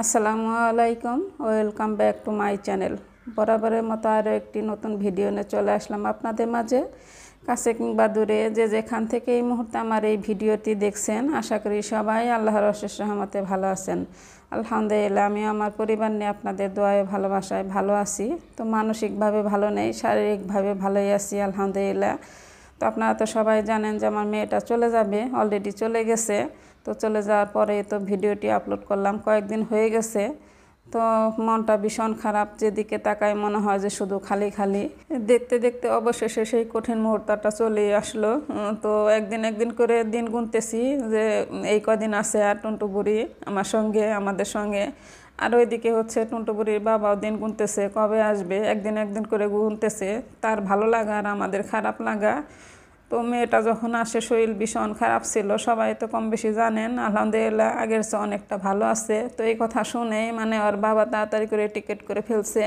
আসসালামু আলাইকুম, welcome back to my channel. বরাবরের মতো আরও একটি নতুন ভিডিও নিয়ে চলে আসলাম আপনাদের মাঝে। কাছে কিংবা দূরে যে যেখান থেকে এই মুহূর্তে আমার এই ভিডিওটি দেখছেন, আশা করি সবাই আল্লাহর অশেষ রহমতে ভালো আছেন। আলহামদুলিল্লাহ, আমি আমার পরিবার নিয়ে আপনাদের দোয়ায় ভালোবাসায় ভালো আছি। তো মানসিকভাবে ভালো নেই, শারীরিকভাবে ভালোই আছি আলহামদুলিল্লাহ। তো আপনারা তো সবাই জানেন যে আমার মেয়েটা চলে যাবে, অলরেডি চলে গেছে। তো চলে যাওয়ার পরে তো ভিডিওটি আপলোড করলাম, কয়েকদিন হয়ে গেছে। তো মনটা ভীষণ খারাপ, যেদিকে তাকায় মনে হয় যে শুধু খালি খালি। দেখতে দেখতে অবশেষে সেই কঠিন মুহূর্তটা চলে আসলো। তো একদিন করে দিন গুনতেছি যে এই কদিন আছে আর টুন্টু বুড়ি আমার সঙ্গে, আমাদের সঙ্গে। আর ওইদিকে হচ্ছে টুন্টু বুড়ির বাবাও দিন গুনতেছে কবে আসবে, একদিন করে গুনতেছে। তার ভালো লাগা আর আমাদের খারাপ লাগা। তো মেয়েটা যখন আসে শরীর ভীষণ খারাপ ছিল, সবাই তো কম বেশি জানেন। আলহামদুলিল্লাহ আগের চেয়ে অনেকটা ভালো আছে। তো এই কথা শুনে মানে ওর বাবা তাড়াতাড়ি করে টিকিট করে ফেলছে।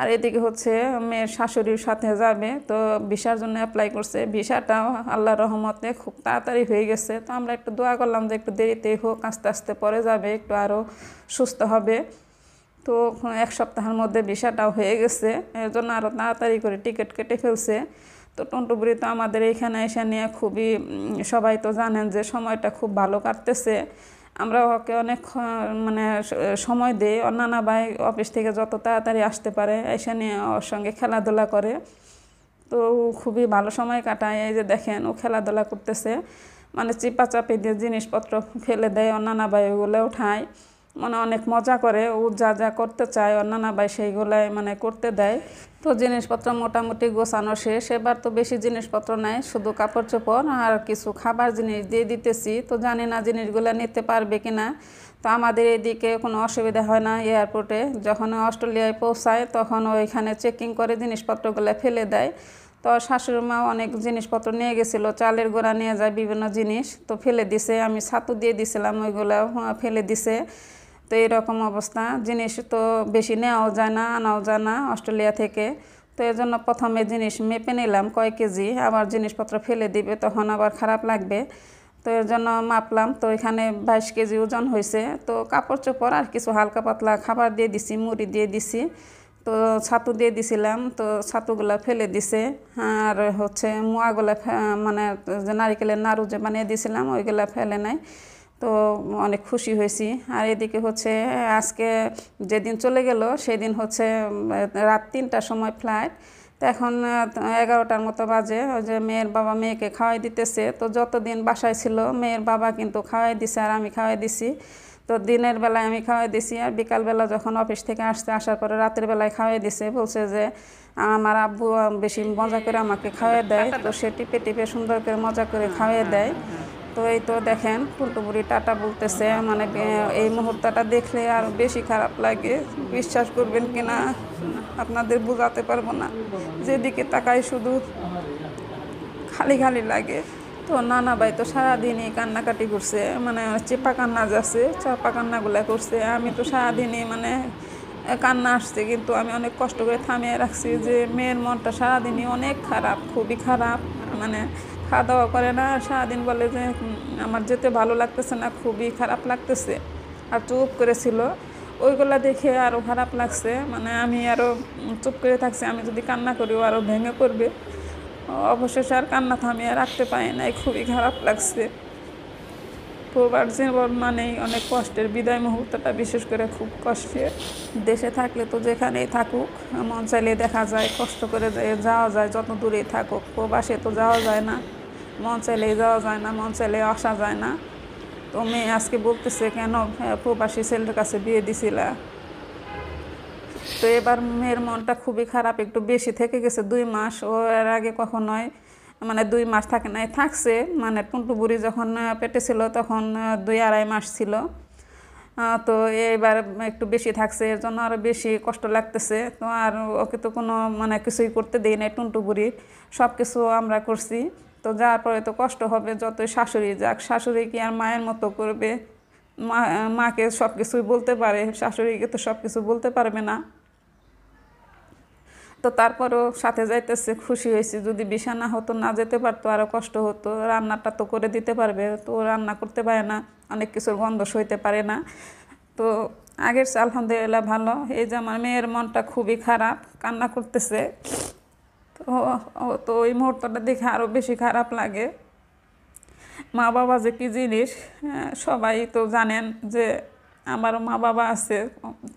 আর এদিকে হচ্ছে মেয়ের শাশুড়ির সাথে যাবে, তো ভিসার জন্য অ্যাপ্লাই করছে। ভিসাটাও আল্লাহর রহমতে খুব তাড়াতাড়ি হয়ে গেছে। তো আমরা একটু দোয়া করলাম যে একটু দেরিতেই হোক, আস্তে আস্তে পরে যাবে, একটু আরও সুস্থ হবে। তো এক সপ্তাহের মধ্যে ভিসাটাও হয়ে গেছে, এর জন্য আরও তাড়াতাড়ি করে টিকিট কেটে ফেলছে। তো টুন্টু বুড়ি তো আমাদের এইখানে এসে নিয়ে খুবই, সবাই তো জানেন যে সময়টা খুব ভালো কাটতেছে। আমরা ওকে অনেক মানে সময় দিই। ওর নানা ভাই অফিস থেকে যত তাড়াতাড়ি আসতে পারে এসে নিয়ে ওর সঙ্গে খেলাধুলা করে। তো খুবই ভালো সময় কাটায়। এই যে দেখেন ও খেলাধুলা করতেছে, মানে চিপাচাপি দিয়ে জিনিসপত্র ফেলে দেয়, ওর নানা ভাই ওগুলো উঠায়, মানে অনেক মজা করে। ও যা যা করতে চায় ওর নানা ভাই সেইগুলাই মানে করতে দেয়। তো জিনিসপত্র মোটামুটি গোছানো শেষ। এবার তো বেশি জিনিসপত্র নাই, শুধু কাপড় চোপড় আর কিছু খাবার জিনিস দিয়ে দিতেছি। তো জানি না জিনিসগুলো নিতে পারবে কিনা। তো আমাদের এদিকে কোনো অসুবিধা হয় না। এয়ারপোর্টে যখন অস্ট্রেলিয়ায় পৌঁছায় তখন ওইখানে চেকিং করে জিনিসপত্রগুলো ফেলে দেয়। তো শাশুড়ি মা অনেক জিনিসপত্র নিয়ে গেছিলো, চালের গোড়া নিয়ে যায়, বিভিন্ন জিনিস তো ফেলে দিছে। আমি ছাতু দিয়ে দিছিলাম, ওইগুলো ফেলে দিছে। তো এরকম অবস্থা, জিনিস তো বেশি নেওয়াও যায় না, আনাও যায় না অস্ট্রেলিয়া থেকে। তো এর জন্য প্রথমে জিনিস মেপে নিলাম কয় কেজি, আবার জিনিসপত্র ফেলে দিবে তখন আবার খারাপ লাগবে। তো এর জন্য মাপলাম, তো এখানে 22 কেজি ওজন হয়েছে। তো কাপড় চোপড় আর কিছু হালকা পাতলা খাবার দিয়ে দিছি, মুড়ি দিয়ে দিছি। তো ছাতু দিয়ে দিছিলাম, তো ছাতুগুলা ফেলে দিছে। আর হচ্ছে মোয়াগুলা মানে যে নারিকেলের নাড়ু যে বানিয়ে দিয়েছিলাম ওইগুলা ফেলে নাই। তো অনেক খুশি হয়েছি। আর এদিকে হচ্ছে আজকে যেদিন চলে গেল সেদিন হচ্ছে রাত 3টার সময় ফ্লাইট। তো এখন 11টার মতো বাজে। ওই যে মেয়ের বাবা মেয়েকে খাওয়াই দিতেছে। তো যতদিন বাসায় ছিল মেয়ের বাবা কিন্তু খাওয়াই দিছে আর আমি খাওয়াই দিছি। তো দিনের বেলায় আমি খাওয়াই দিছি, আর বিকালবেলা যখন অফিস থেকে আসার পরে রাতের বেলায় খাওয়াই দিছে। বলছে যে আমার আব্বু বেশি মজা করে আমাকে খাওয়াই দেয়। তো সে টিপে টিপে সুন্দর করে মজা করে খাওয়াই দেয়। তো এই তো দেখেন টুন্টু বুড়ি টাটা বলতেছে, মানে এই মুহূর্তটা দেখলে আর বেশি খারাপ লাগে। বিশ্বাস করবেন কিনা আপনাদের বোঝাতে পারবো না, যেদিকে তাকাই শুধু খালি খালি লাগে। তো নানা ভাই তো সারাদিনই কান্নাকাটি করছে, মানে চেপা কান্না যাচ্ছে, চাপা কান্নাগুলা করছে। আমি তো সারাদিনই মানে কান্না আসছে, কিন্তু আমি অনেক কষ্ট করে থামিয়ে রাখছি যে মেয়ের মনটা সারাদিনই অনেক খারাপ, খুবই খারাপ। মানে খাওয়া দাওয়া করে না, সারাদিন বলে যে আমার যেতে ভালো লাগতেছে না, খুবই খারাপ লাগতেছে। আর চুপ করেছিল, ওইগুলা দেখে আরও খারাপ লাগছে। মানে আমি আরও চুপ করে থাকছি, আমি যদি কান্না করি ও আরও ভেঙে পড়বে। অবশেষে আর কান্না থামিয়ে রাখতে পারি নাই, খুবই খারাপ লাগছে। প্রবার জীবন মানেই অনেক কষ্টের, বিদায় মুহূর্তটা বিশেষ করে খুব কষ্টের। দেশে থাকলে তো যেখানেই থাকুক মন চাইলে দেখা যায়, কষ্ট করে যাওয়া যায়, যত দূরেই থাকুক। প্রবাসে তো যাওয়া যায় না, মন চাইলেই যাওয়া যায় না, মন চাইলে আসা যায় না। তো মেয়ে আজকে বলতেছে কেন প্রবাসী ছেলের কাছে বিয়ে দিছিলা। তো এবার মেয়ের মনটা খুবই খারাপ, একটু বেশি থেকে গেছে 2 মাস। ও এর আগে কখনোই মানে 2 মাস থাকে নাই, থাকছে। মানে টুন্টু বুড়ি যখন পেটে ছিল তখন 2-2.5 মাস ছিল। তো এবার একটু বেশি থাকছে, এর জন্য আরও বেশি কষ্ট লাগতেছে। তো আর ওকে তো কোনো মানে কিছুই করতে দেই নাই, টুন্টু বুড়ির সব কিছু আমরা করছি। তো যাওয়ার পরে তো কষ্ট হবে, যতই শাশুড়ি যাক, শাশুড়ি কি আর মায়ের মতো করবে? মাকে সব কিছুই বলতে পারে, শাশুড়িকে তো সব কিছু বলতে পারবে না। তো তারপরও সাথে যাইতেছে, খুশি হয়েছি। যদি ভিসা না হতো, না যেতে পারতো, আরও কষ্ট হতো। রান্নাটা তো করে দিতে পারবে, তো রান্না করতে পারে না, অনেক কিছুর গন্ধ সইতে পারে না। তো আগের চেয়ে আলহামদুলিল্লাহ ভালো। এই যে আমার মেয়ের মনটা খুবই খারাপ, কান্না করতেছে। তো তো ওই মুহূর্তটা দেখে আরও বেশি খারাপ লাগে। মা বাবা যে কী জিনিস, সবাই তো জানেন যে আমারও মা বাবা আছে।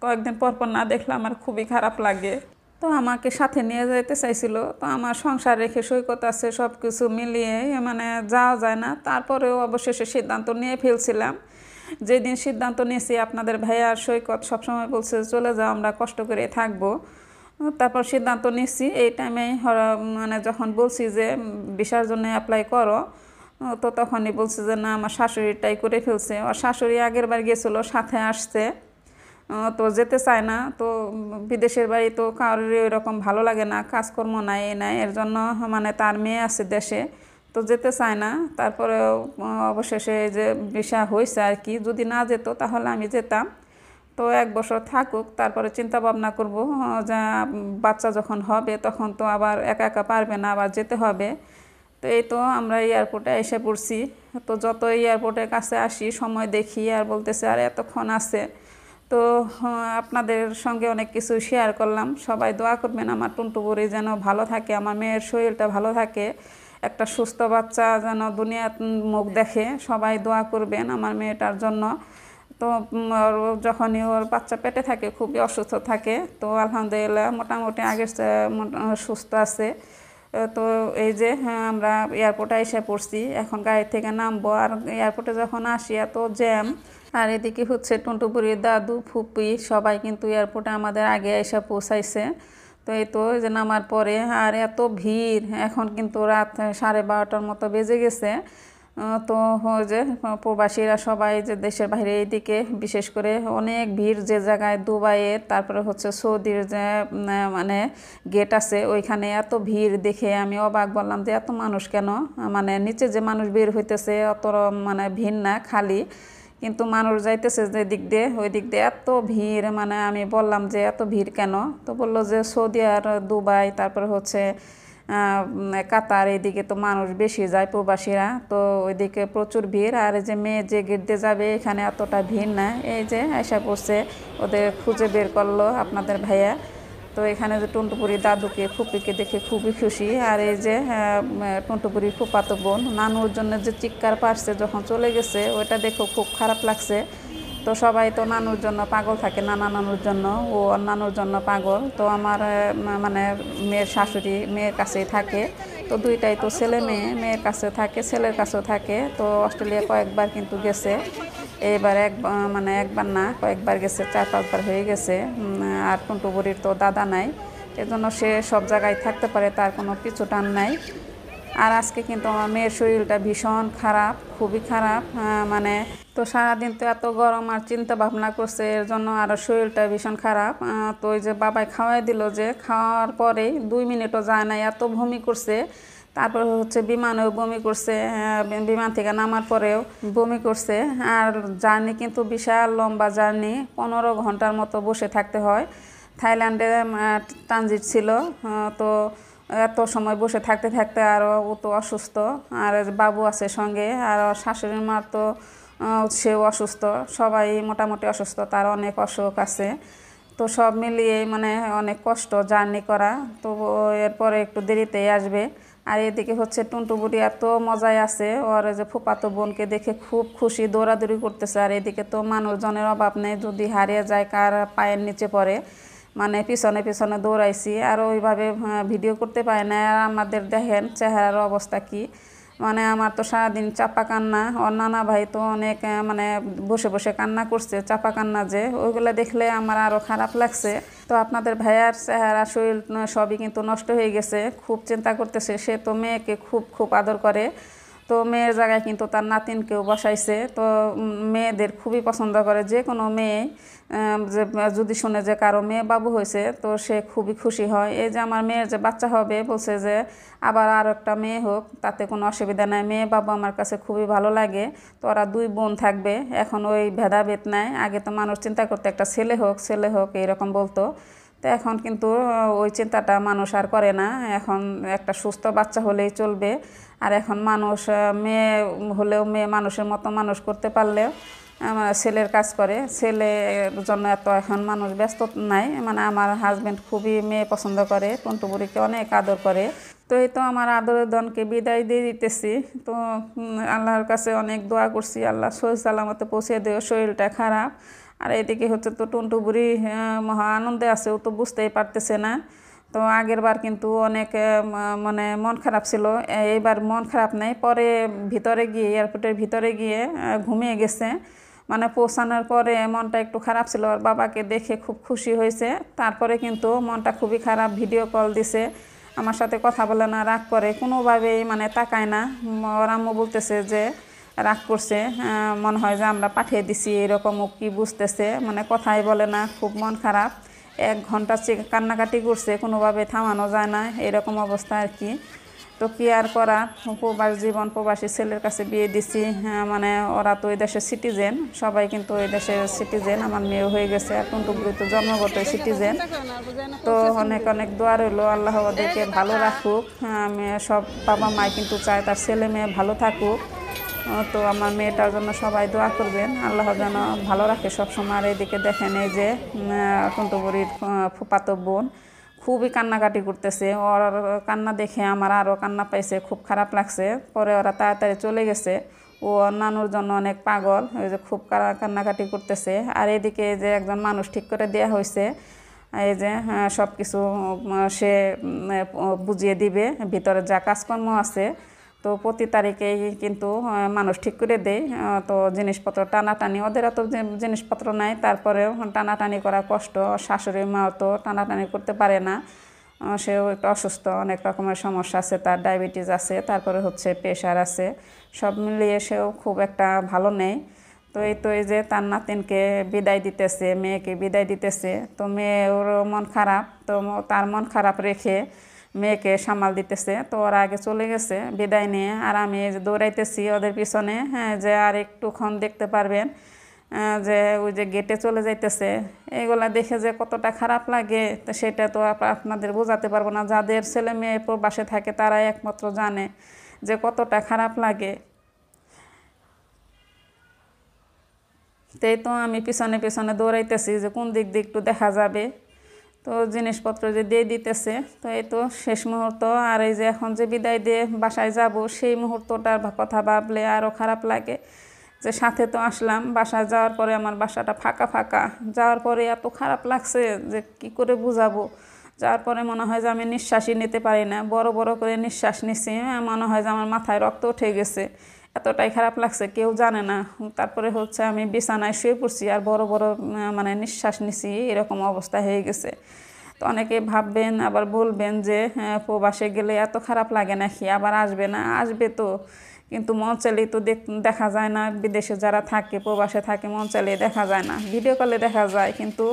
কয়েকদিন পর পর না দেখলে আমার খুবই খারাপ লাগে। তো আমাকে সাথে নিয়ে যেতে চাইছিল, তো আমার সংসার রেখে সৈকত আছে, সব কিছু মিলিয়ে মানে যাওয়া যায় না। তারপরেও অবশেষে সিদ্ধান্ত নিয়ে ফেলছিলাম। যেদিন সিদ্ধান্ত নিয়েছি, আপনাদের ভাইয়ার সৈকত সবসময় বলছে চলে যাও, আমরা কষ্ট করে থাকবো। তারপর সিদ্ধান্ত নিয়েছি। এই টাইমে মানে যখন বলছি যে ভিসার জন্য অ্যাপ্লাই করো, তো তখনই বলছে যে না, আমার শাশুড়িটাই করে ফেলছে। ওর শাশুড়ি আগের বার গেছিলো, সাথে আসছে, তো যেতে চায় না। তো বিদেশের বাড়ি তো কারোর এরকম ভালো লাগে না, কাজকর্ম নাই এ নাই, এর জন্য মানে তার মেয়ে আছে দেশে, তো যেতে চায় না। তারপরে অবশেষে যে ভিসা হয়েছে আর কি, যদি না যেত তাহলে আমি যেতাম। তো 1 বছর থাকুক, তারপরে চিন্তা ভাবনা করবো যা বাচ্চা যখন হবে তখন তো আবার একা একা পারবে না, আবার যেতে হবে। তো এই তো আমরা এয়ারপোর্টে এসে পড়ছি। তো যত এয়ারপোর্টের কাছে আসি সময় দেখি আর বলতেছে আর এতক্ষণ আছে। তো আপনাদের সঙ্গে অনেক কিছু শেয়ার করলাম। সবাই দোয়া করবেন আমার টুনটু বুড়ি যেন ভালো থাকে, আমার মেয়ের শরীরটা ভালো থাকে, একটা সুস্থ বাচ্চা যেন দুনিয়ার মুখ দেখে। সবাই দোয়া করবেন আমার মেয়েটার জন্য। তো যখনই ওর বাচ্চা পেটে থাকে খুবই অসুস্থ থাকে, তো আলহামদুলিল্লাহ মোটামুটি আগের সুস্থ আছে। তো এই যে আমরা এয়ারপোর্টে এসে পড়ছি, এখন গাড়ি থেকে নামবো। আর এয়ারপোর্টে যখন আসি এত জ্যাম। আর এদিকে হচ্ছে টুনটু বুড়ির দাদু ফুপি সবাই কিন্তু এয়ারপোর্টে আমাদের আগে এসে পৌঁছাইছে। তো এই তো যে নামার পরে আর এত ভিড়, এখন কিন্তু রাত 12:30টার মতো বেজে গেছে। তো যে প্রবাসীরা সবাই যে দেশের বাইরে এইদিকে বিশেষ করে অনেক ভিড়, যে জায়গায় দুবাইয়ের তারপরে হচ্ছে সৌদির যে মানে গেট আছে ওইখানে এত ভিড় দেখে আমি অবাক, বললাম যে এত মানুষ কেন, মানে নিচে যে মানুষ বের হইতেছে অত মানে ভিড় না, খালি, কিন্তু মানুষ যাইতেছে যে দিক দিয়ে ওই দিক দিয়ে এত ভিড়। মানে আমি বললাম যে এত ভিড় কেন, তো বললো যে সৌদি আর দুবাই তারপরে হচ্ছে কাতার এইদিকে তো মানুষ বেশি যায় প্রবাসীরা, তো ওইদিকে প্রচুর ভিড়। আর এই যে মেয়ে যে গেট দিয়ে যাবে এখানে এতটা ভিড় না। এই যে আশা করছে, ওদের খুঁজে বের করলো আপনাদের ভাইয়া। তো এখানে যে টুনটুপুরি দাদুকে ফুপিকে দেখে খুবই খুশি। আর এই যে টুনটুপুরির ফুপাতো বোন নানুর জন্য যে চিৎকার পারছে যখন চলে গেছে, ওইটা দেখেও খুব খারাপ লাগছে। তো সবাই তো নানুর জন্য পাগল থাকে, নানা নানুর জন্য, ও নানুর জন্য পাগল। তো আমার মানে মেয়ের শাশুড়ি মেয়ের কাছেই থাকে, তো দুইটাই তো ছেলে মেয়ে, মেয়ের কাছে থাকে ছেলের কাছেও থাকে। তো অস্ট্রেলিয়া কয়েকবার কিন্তু গেছে, এইবার মানে একবার না কয়েকবার গেছে, 4-5 বার হয়ে গেছে। আর টুনটু বুড়ির তো দাদা নাই, এজন্য সে সব জায়গায় থাকতে পারে, তার কোনো পিছু টান নাই। আর আজকে কিন্তু আমার মেয়ের শরীরটা ভীষণ খারাপ, খুবই খারাপ। মানে তো সারাদিন তো এত গরম আর চিন্তা ভাবনা করছে, এর জন্য আরও শরীরটা ভীষণ খারাপ। তো ওই যে বাবাই খাওয়াই দিল, যে খাওয়ার পরেই 2 মিনিটও যায় না এত বমি করছে। তারপর হচ্ছে বিমানেও বমি করছে, বিমান থেকে নামার পরেও বমি করছে। আর জার্নি কিন্তু বিশাল লম্বা জার্নি, 15 ঘন্টার মতো বসে থাকতে হয়। থাইল্যান্ডে ট্রানজিট ছিল, তো এত সময় বসে থাকতে থাকতে আরও ও তো অসুস্থ, আর বাবু আছে সঙ্গে, আর শাশুড়ির মার তো সেও অসুস্থ, সবাই মোটামুটি অসুস্থ, তার অনেক অসুখ আছে। তো সব মিলিয়ে মানে অনেক কষ্ট জার্নি করা। তো এরপরে একটু দেরিতেই আসবে। আর এদিকে হচ্ছে টুনটু বুড়ি এত মজায় আছে, ওর যে ফুপাতো বোনকে দেখে খুব খুশি, দৌড়াদৌড়ি করতেছে। আর এদিকে তো মানুষজনের অভাব নেই, যদি হারিয়ে যায় কার পায়ের নিচে পড়ে, মানে পিছনে পিছনে দৌড়াইছি। আর ওইভাবে ভিডিও করতে পারে না। আর আমাদের দেখেন চেহারার অবস্থা কি, মানে আমার তো সারাদিন চাপা কান্না। ওর নানা ভাই তো অনেক মানে বসে বসে কান্না করছে, চাপা কান্না, যে ওইগুলো দেখলে আমার আরও খারাপ লাগছে। তো আপনাদের ভাইয়ার চেহারা শরীর সবই কিন্তু নষ্ট হয়ে গেছে, খুব চিন্তা করতেছে। সে তো মেয়েকে খুব খুব আদর করে, তো মেয়ের জায়গায় কিন্তু তার নাতিনকেও বসাইছে। তো মেয়েদের খুবই পছন্দ করে, যে কোনো মেয়ে যে যদি শুনে যে কারো মেয়ে বাবু হয়েছে, তো সে খুবই খুশি হয়। এই যে আমার মেয়ের যে বাচ্চা হবে বলছে যে আবার আর একটা মেয়ে হোক, তাতে কোনো অসুবিধা নাই, মেয়ে বাবু আমার কাছে খুবই ভালো লাগে। তো ওরা 2 বোন থাকবে, এখন ওই ভেদাভেদ নাই। আগে তো মানুষ চিন্তা করতে একটা ছেলে হোক ছেলে হোক এইরকম বলতো, তো এখন কিন্তু ওই চিন্তাটা মানুষ আর করে না। এখন একটা সুস্থ বাচ্চা হলেই চলবে। আর এখন মানুষ মেয়ে হলেও মেয়ে মানুষের মতো মানুষ করতে পারলেও আমার ছেলের কাজ করে, ছেলের জন্য এত এখন মানুষ ব্যস্ত নাই। মানে আমার হাজব্যান্ড খুবই মেয়ে পছন্দ করে, টুনটু বুড়িকে অনেক আদর করে। তো এই তো আমার আদরের দনকে বিদায় দিয়ে দিতেছি। তো আল্লাহর কাছে অনেক দোয়া করছি, আল্লাহ সহি সালামতে পৌঁছে দেও, শরীরটা খারাপ। আর এদিকে হচ্ছে তো টুনটু বুড়ি মহা আনন্দে আছে, ও তো বুঝতেই পারতেছে না। তো আগের বার কিন্তু অনেক মানে মন খারাপ ছিল, এইবার মন খারাপ নেই। পরে ভিতরে গিয়ে এয়ারপোর্টের ভিতরে গিয়ে ঘুমিয়ে গেছে। মানে পৌঁছানোর পরে মনটা একটু খারাপ ছিল, আর বাবাকে দেখে খুব খুশি হয়েছে। তারপরে কিন্তু মনটা খুবই খারাপ, ভিডিও কল দিছে, আমার সাথে কথা বলে না, রাগ করে, কোনোভাবেই মানে তাকায় না। ওর আম্মু বলতেছে যে রাগ করছে, মনে হয় যে আমরা পাঠিয়ে দিছি এরকম, ও কি বুঝতেছে, মানে কথাই বলে না, খুব মন খারাপ। 1 ঘন্টা কান্নাকাটি করছে, কোনোভাবে থামানো যায় না, এরকম অবস্থা আর কি। তো কি আর করা, প্রবাস জীবন, প্রবাসী ছেলের কাছে বিয়ে দিছি। মানে ওরা তো ওই দেশের সিটিজেন, সবাই কিন্তু ওই দেশের সিটিজেন। আমার মেয়ে হয়ে গেছে, আর টুনটু বুড়ি তো জন্মগত সিটিজেন। তো অনেক অনেক দোয়া রইলো, আল্লাহ ওদেরকে ভালো রাখুক। আমি সব বাবা মাই কিন্তু চায় তার ছেলে মেয়ে ভালো থাকুক। তো আমার মেয়েটার জন্য সবাই দোয়া করবেন, আল্লাহ যেন ভালো রাখে সবসময়। আর এদিকে দেখেন, এই যে টুনটু বুড়ির ফুফাতো বোন খুবই কান্নাকাটি করতেছে। ওর কান্না দেখে আমার আরও কান্না পাইছে, খুব খারাপ লাগছে। পরে ওরা তাড়াতাড়ি চলে গেছে। ও নানুর জন্য অনেক পাগল, ওই যে খুব কান্নাকাটি করতেছে। আর এদিকে এই যে একজন মানুষ ঠিক করে দেওয়া হয়েছে, এই যে সব কিছু সে বুঝিয়ে দিবে, ভিতরে যা কাজকর্ম আছে। তো প্রতি তারিখেই কিন্তু মানুষ ঠিক করে দেয়। তো জিনিসপত্র টানাটানি, ওদের এত জিনিসপত্র নাই, তারপরেও টানাটানি করা কষ্ট। শাশুড়ি মাও তো টানাটানি করতে পারে না, সেও একটু অসুস্থ, অনেক রকমের সমস্যা আছে, তার ডায়াবেটিস আছে, তারপরে হচ্ছে প্রেশার আছে, সব মিলিয়ে সেও খুব একটা ভালো নেই। তো এই যে তার নাতিনকে বিদায় দিতেছে, মেয়েকে বিদায় দিতেছে। তো মেয়ে, ওর মন খারাপ, তো তার মন খারাপ রেখে মেয়েকে সামাল দিতেছে। তো ওরা আগে চলে গেছে বিদায় নিয়ে, আর আমি এই যে দৌড়াইতেছি ওদের পিছনে, হ্যাঁ, যে আর একটুক্ষণ দেখতে পারবেন যে ওই যে গেটে চলে যাইতেছে। এইগুলা দেখে যে কতটা খারাপ লাগে, তো সেটা তো আপনাদের বোঝাতে পারবো না। যাদের ছেলে মেয়ে প্রবাসে থাকে তারাই একমাত্র জানে যে কতটা খারাপ লাগে। তাই তো আমি পিছনে পিছনে দৌড়াইতেছি যে কোন দিক দিয়ে একটু দেখা যাবে। তো জিনিসপত্র যে দিয়ে দিতেছে, তো এই তো শেষ মুহূর্ত। আর এই যে এখন যে বিদায় দিয়ে বাসায় যাব, সেই মুহূর্তটার কথা ভাবলে আরও খারাপ লাগে। যে সাথে তো আসলাম, বাসায় যাওয়ার পরে আমার বাসাটা ফাঁকা ফাঁকা, যাওয়ার পরে এত খারাপ লাগছে যে কি করে বুঝাবো। যাওয়ার পরে মনে হয় যে আমি নিঃশ্বাসই নিতে পারি না, বড় বড় করে নিঃশ্বাস নিছি, মনে হয় যে আমার মাথায় রক্ত উঠে গেছে, এতটাই খারাপ লাগছে, কেউ জানে না। তারপরে হচ্ছে আমি বিছানায় শুয়ে পড়ছি, আর বড় বড় মানে নিঃশ্বাস নিছি, এরকম অবস্থা হয়ে গেছে। তো অনেকে ভাববেন, আবার বলবেন যে প্রবাসে গেলে এত খারাপ লাগে নাকি, আবার আসবে না, আসবে তো, কিন্তু মন চাইলেই তো দেখা যায় না। বিদেশে যারা থাকে, প্রবাসে থাকে, মন চাইলেই দেখা যায় না, ভিডিও কলে দেখা যায়, কিন্তু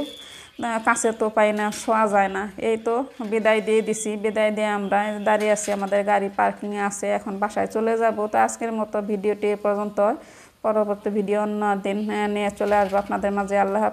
কাছে তো পাই না, শোয়া যায় না। এই তো বিদায় দিয়ে দিছি, বিদায় দিয়ে আমরা দাঁড়িয়ে আছি, আমাদের গাড়ি পার্কিংয়ে আছে, এখন বাসায় চলে যাব। তো আজকের মতো ভিডিওটি এ পর্যন্ত, পরবর্তী ভিডিও অন্য দিন নিয়ে চলে আসবো আপনাদের মাঝে। আল্লাহ।